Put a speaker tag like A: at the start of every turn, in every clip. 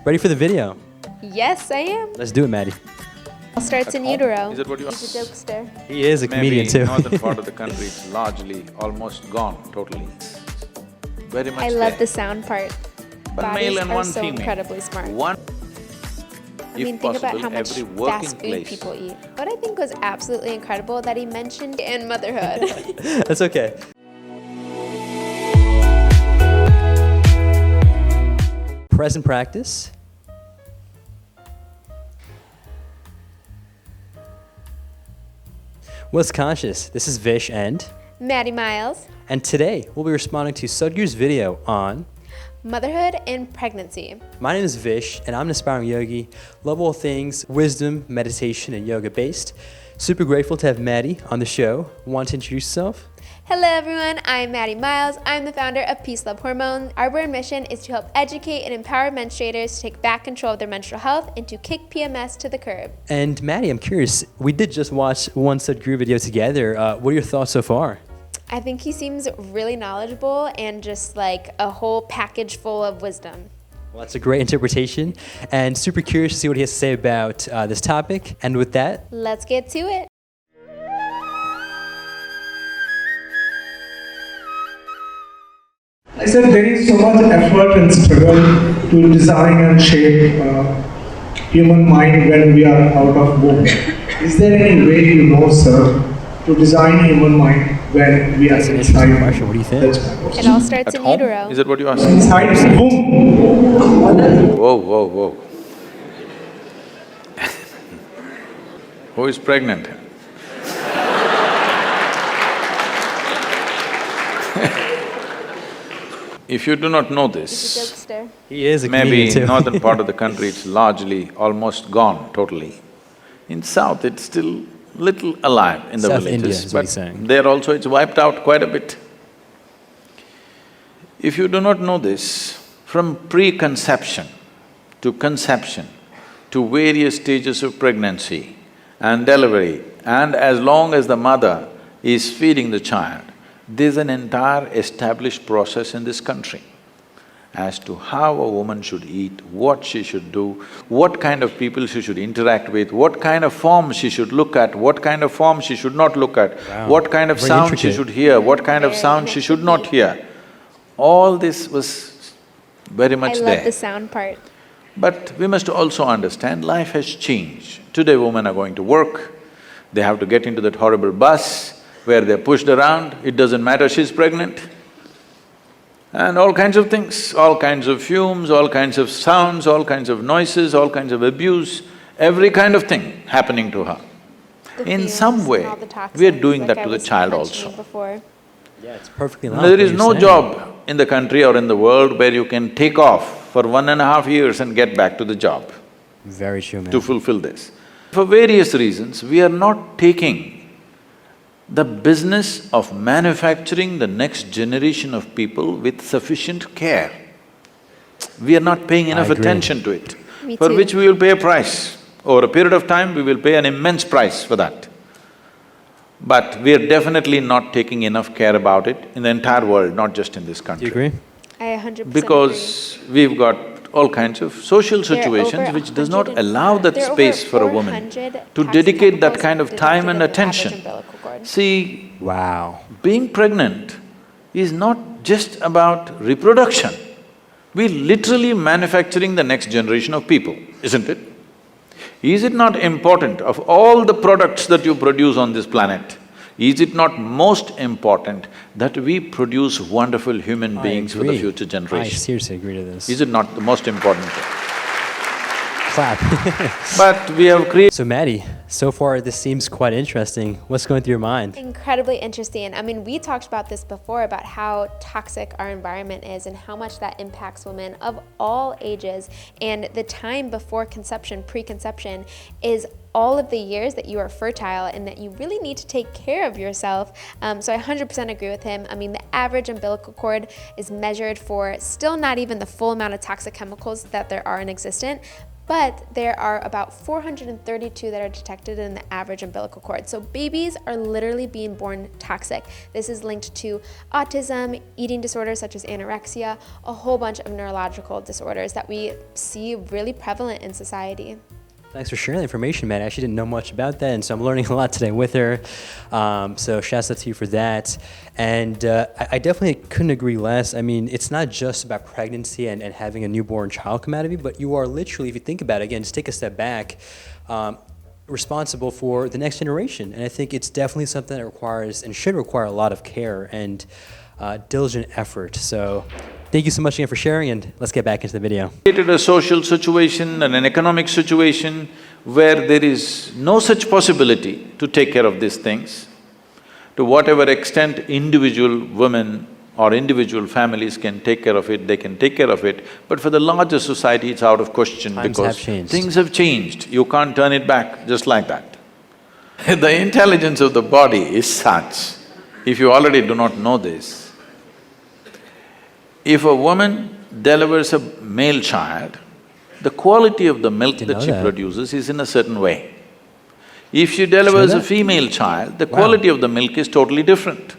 A: Ready for the video?
B: Yes, I am.
A: Let's do it, Maddie.
B: All starts in utero.
C: Is that what you are?
B: He's a jokester.
A: He is a comedian
C: Maybe
A: too.
C: northern part of the country, it's largely almost gone totally. Very much
B: I love
C: there.
B: the sound part.
C: One
B: Bodies
C: male and
B: are
C: one
B: so
C: female.
B: incredibly smart.
C: One,
B: I mean,
C: if
B: think about
C: possible,
B: how much
C: every working
B: fast food
C: place.
B: people eat. What I think was absolutely incredible that he mentioned in motherhood.
A: That's okay. Present practice. What's conscious? This is Vish
B: Maddie Miles,
A: and today we'll be responding to Sadhguru's video on
B: motherhood and pregnancy.
A: My name is Vish, and I'm an aspiring yogi. Love all things wisdom, meditation, and yoga based. Super grateful to have Maddie on the show. Want to introduce yourself?
B: Hello everyone, I'm Maddie Miles. I'm the founder of Peace Love Hormone. Our brand mission is to help educate and empower menstruators to take back control of their menstrual health and to kick PMS to the curb.
A: And Maddie, I'm curious, we did just watch one Sadhguru video together. What are your thoughts so far?
B: I think he seems really knowledgeable and just like a whole package full of wisdom.
A: Well, that's a great interpretation, and super curious to see what he has to say about this topic. And with that,
B: Let's get to it.
D: I said there is so much effort and struggle to design and shape human mind when we are out of womb. Is there any way you know, sir, to design human mind when we are
A: That's an
D: inside?
A: interesting question. What do you think?
D: That's my question.
B: It all starts
C: At
B: in
C: home?
B: utero.
C: Is that what you are?
D: Inside the womb.
C: Whoa, whoa, whoa. Who is pregnant? If you do not know
B: He's a
C: this,
B: jokester.
A: He is a
C: maybe
A: comedian too.
C: in northern part of the country, it's largely almost gone totally. In south, it's still little alive in the
A: South
C: villages,
A: India is what
C: but
A: he's saying.
C: there also it's wiped out quite a bit. If you do not know this, from preconception to conception to various stages of pregnancy and delivery, and as long as the mother is feeding the child, there's an entire established process in this country as to how a woman should eat, what she should do, what kind of people she should interact with, what kind of form she should look at, what kind of form she should not look at,
A: Wow.
C: what kind of
A: Very
C: sound she
A: intricate.
C: should hear, what kind of
B: Very
C: sound she should not hear. All this was very
B: I
C: much
B: love
C: there.
B: the sound part.
C: But we must also understand life has changed. Today women are going to work, they have to get into that horrible bus where they're pushed around, it doesn't matter she's pregnant. And all kinds of things, all kinds of fumes, all kinds of sounds, all kinds of noises, all kinds of abuse, every kind of thing happening to her.
B: The
C: In
B: fumes
C: some
B: and
C: way,
B: all the
C: we are
B: toxins,
C: doing
B: like
C: that
B: I
C: to the
B: was
C: child
B: mentioning
C: also.
B: Before.
A: Yeah, it's perfectly alive.
C: There is no job in the country or in the world where you can take off for 1.5 years and get back to the job
A: Very true, man.
C: to fulfill this. For various reasons, we are not taking the business of manufacturing the next generation of people with sufficient care. We are not paying enough
A: agree.
C: attention to it,
B: Me
C: for
B: too.
C: which we will pay a price. Over a period of time, we will pay an immense price for that. But we are definitely not taking enough care about it in the entire world, not just in this
A: Do
C: country.
A: you agree?
B: I 100%
C: Because we've got all kinds of social
B: There are
C: situations
B: over
C: which does not
B: 100
C: allow that
B: there are over
C: space for a woman
B: 400
C: to
B: toxic
C: dedicate that
B: chemicals
C: kind of time and
B: detected in the average
C: attention.
B: umbilical cord.
C: See,
A: Wow.
C: being pregnant is not just about reproduction. We're literally manufacturing the next generation of people, isn't it? Is it not important, of all the products that you produce on this planet, is it not most important that we produce wonderful human beings for the
A: agree.
C: future
A: I
C: generation?
A: seriously agree to this.
C: Is it not the most important thing?
A: Clap.
C: But we have created…
A: So Maddie, so far this seems quite interesting. What's going through your mind?
B: Incredibly interesting. I mean, we talked about this before, about how toxic our environment is and how much that impacts women of all ages. And the time before conception, preconception, is all of the years that you are fertile and that you really need to take care of yourself. So I 100% agree with him. I mean, the average umbilical cord is measured for still not even the full amount of toxic chemicals that there are in existence, but there are about 432 that are detected in the average umbilical cord. So babies are literally being born toxic. This is linked to autism, eating disorders such as anorexia, a whole bunch of neurological disorders that we see really prevalent in society.
A: Thanks for sharing the information, Matt. I actually didn't know much about that, and so I'm learning a lot today with her. So shouts out to you for that. And I definitely couldn't agree less. I mean, it's not just about pregnancy and having a newborn child come out of you, but you are literally, if you think about it, again, just take a step back, responsible for the next generation. And I think it's definitely something that requires and should require a lot of care and diligent effort. So thank you so much again for sharing, and let's get back into the video.
C: Created a social situation and an economic situation where there is no such possibility to take care of these things. To whatever extent individual women or individual families can take care of it, they can take care of it. But for the larger society, it's out of question because things have changed. You can't turn it back just like that. The intelligence of the body is such, if you already do not know this, if a woman delivers a male child, the quality of the milk that she produces is in a certain way. If she delivers a female child, the quality of the milk is totally different.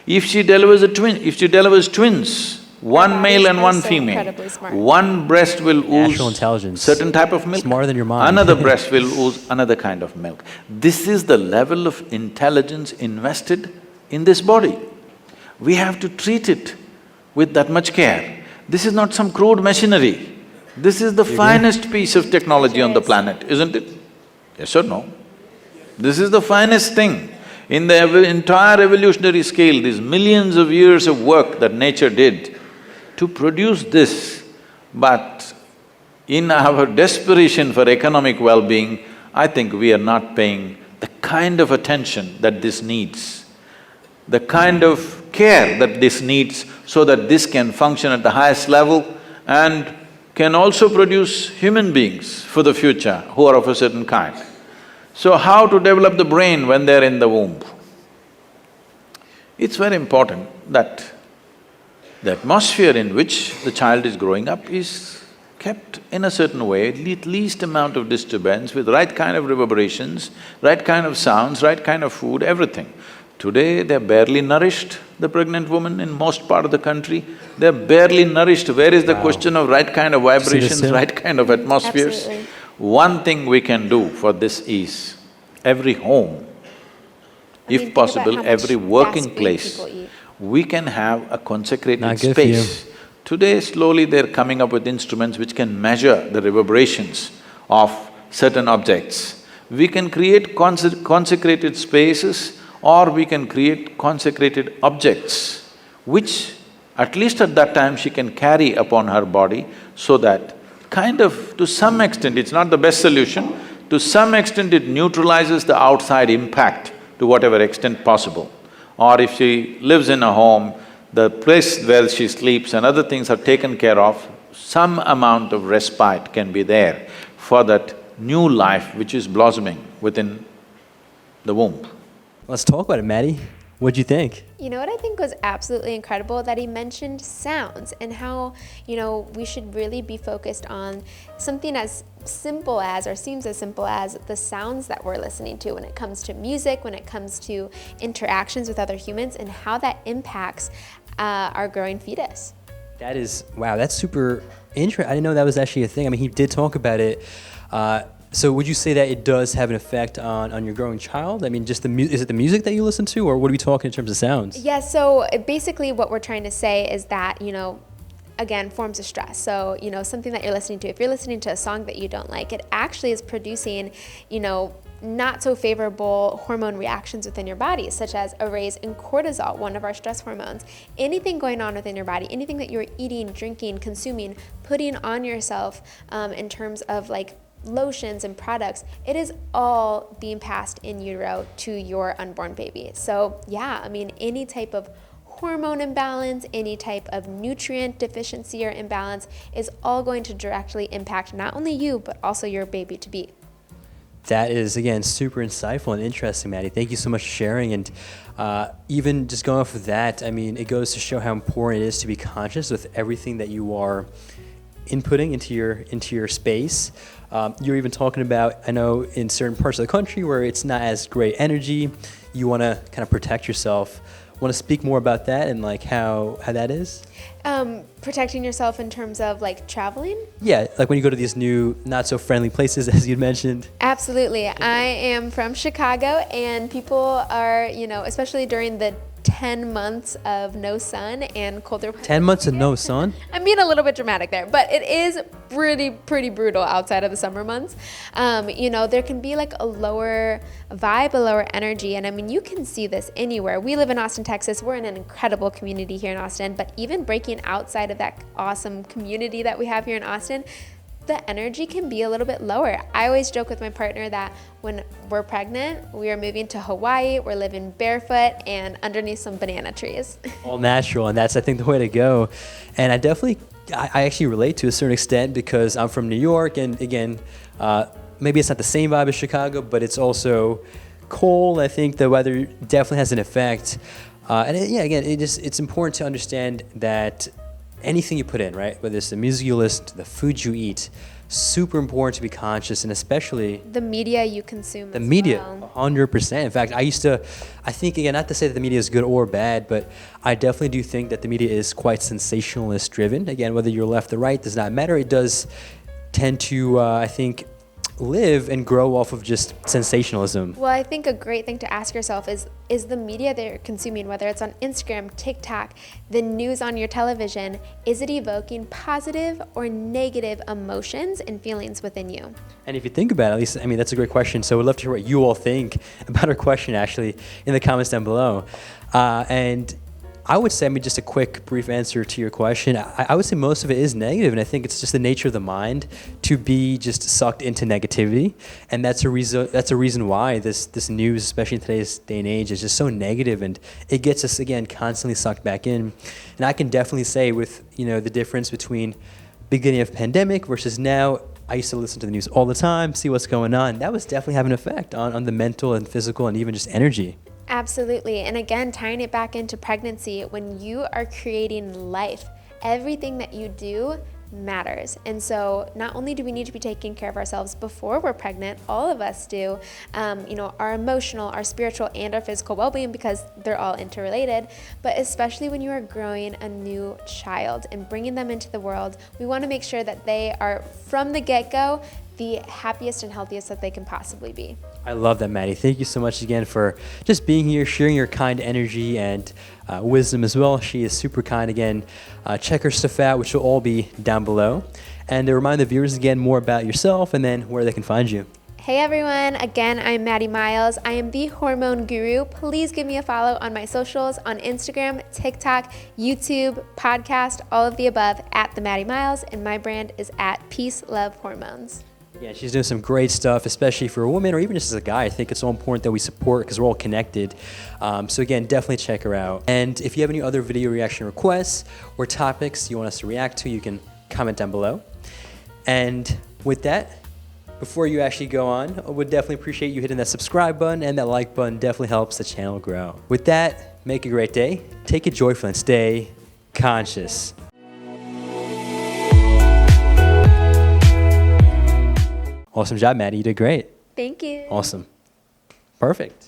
C: If she delivers twins, one male and one female, one breast will ooze certain type of milk,
A: smarter than your mom.
C: Another breast will ooze another kind of milk. This is the level of intelligence invested in this body. We have to treat it with that much care. This is not some crude machinery. This is the finest piece of technology on the planet, isn't it? Yes or no? This is the finest thing. In the entire evolutionary scale, these millions of years of work that nature did to produce this, but in our desperation for economic well-being, I think we are not paying the kind of attention that this needs, the kind of care that this needs so that this can function at the highest level and can also produce human beings for the future who are of a certain kind. So how to develop the brain when they're in the womb? It's very important that the atmosphere in which the child is growing up is kept in a certain way, at least amount of disturbance, with right kind of reverberations, right kind of sounds, right kind of food, everything. Today, they're barely nourished, the pregnant woman in most part of the country, they're barely nourished. Where is the question of right kind of vibrations, right kind of atmospheres?
B: Absolutely.
C: One thing we can do for this is, every home, if possible, every working place, we can have a consecrated space. Today, slowly they're coming up with instruments which can measure the reverberations of certain objects. We can create consecrated spaces, or we can create consecrated objects, which at least at that time she can carry upon her body, so that kind of, to some extent, it's not the best solution, to some extent it neutralizes the outside impact to whatever extent possible. Or if she lives in a home, the place where she sleeps and other things are taken care of, some amount of respite can be there for that new life which is blossoming within the womb.
A: Let's talk about it, Maddie. What'd you think?
B: You know what I think was absolutely incredible? That he mentioned sounds and how, we should really be focused on something as simple as, or seems as simple as, the sounds that we're listening to when it comes to music, when it comes to interactions with other humans, and how that impacts our growing fetus.
A: That is… wow, that's super interesting. I didn't know that was actually a thing. I mean, he did talk about it. So would you say that it does have an effect on your growing child? I mean, just is it the music that you listen to, or what are we talking in terms of sounds?
B: Yeah, so basically what we're trying to say is that, again, forms of stress. So, something that you're listening to, if you're listening to a song that you don't like, it actually is producing, not so favorable hormone reactions within your body, such as a raise in cortisol, one of our stress hormones. Anything going on within your body, anything that you're eating, drinking, consuming, putting on yourself in terms of lotions and products, it is all being passed in utero to your unborn baby. So yeah, I mean, any type of hormone imbalance, any type of nutrient deficiency or imbalance is all going to directly impact not only you, but also your baby to be.
A: That is, again, super insightful and interesting, Maddie. Thank you so much for sharing. And even just going off of that, I mean, it goes to show how important it is to be conscious with everything that you are inputting into your space. You're even talking about, I know in certain parts of the country where it's not as great energy, you want to kind of protect yourself. Want to speak more about that and like how that is?
B: Protecting yourself in terms of like traveling?
A: Yeah, like when you go to these new, not so friendly places, as you'd mentioned.
B: Absolutely. I am from Chicago, and people are, especially during the 10 months of no sun and colder.
A: 10 months of no sun?
B: I'm being a little bit dramatic there, but it is pretty brutal outside of the summer months. There can be like a lower vibe, a lower energy. And I mean, you can see this anywhere. We live in Austin, Texas. We're in an incredible community here in Austin, but even breaking outside of that awesome community that we have here in Austin, the energy can be a little bit lower. I always joke with my partner that when we're pregnant, we are moving to Hawaii, we're living barefoot and underneath some banana trees.
A: All natural, and that's, I think, the way to go. And I actually relate to a certain extent because I'm from New York, and again, maybe it's not the same vibe as Chicago, but it's also cold. I think the weather definitely has an effect. It's important to understand that anything you put in, right? Whether it's the music you listen to, the food you eat, super important to be conscious, and especially
B: the media you consume.
A: The media, 100%. In fact, I think, again, not to say that the media is good or bad, but I definitely do think that the media is quite sensationalist driven. Again, whether you're left or right does not matter. It does tend to, I think, live and grow off of just sensationalism.
B: Well, I think a great thing to ask yourself is the media that you're consuming, whether it's on Instagram, TikTok, the news on your television, is it evoking positive or negative emotions and feelings within you?
A: And if you think about it, at least, I mean, that's a great question. So we'd love to hear what you all think about our question, actually, in the comments down below. And I would say, just a quick, brief answer to your question. I would say most of it is negative, and I think it's just the nature of the mind to be just sucked into negativity, and that's a reason why this news, especially in today's day and age, is just so negative, and it gets us again constantly sucked back in. And I can definitely say with the difference between beginning of pandemic versus now. I used to listen to the news all the time, see what's going on. That was definitely having an effect on the mental and physical and even just energy.
B: Absolutely. And again, tying it back into pregnancy, when you are creating life, everything that you do matters. And so not only do we need to be taking care of ourselves before we're pregnant, all of us do, our emotional, our spiritual, and our physical well-being, because they're all interrelated, but especially when you are growing a new child and bringing them into the world, we want to make sure that they are, from the get-go, the happiest and healthiest that they can possibly be.
A: I love that, Maddie. Thank you so much again for just being here, sharing your kind energy and wisdom as well. She is super kind. Again, check her stuff out, which will all be down below. And to remind the viewers again more about yourself and then where they can find you.
B: Hey everyone, again, I'm Maddie Miles. I am the Hormone Guru. Please give me a follow on my socials on Instagram, TikTok, YouTube, podcast, all of the above at the Maddie Miles, and my brand is at Peace Love Hormones.
A: Yeah, she's doing some great stuff, especially for a woman or even just as a guy. I think it's so important that we support because we're all connected. So again, definitely check her out. And if you have any other video reaction requests or topics you want us to react to, you can comment down below. And with that, before you actually go on, I would definitely appreciate you hitting that subscribe button, and that like button definitely helps the channel grow. With that, make a great day, take it joyful, and stay conscious. Awesome job, Maddie. You did great.
B: Thank you.
A: Awesome. Perfect.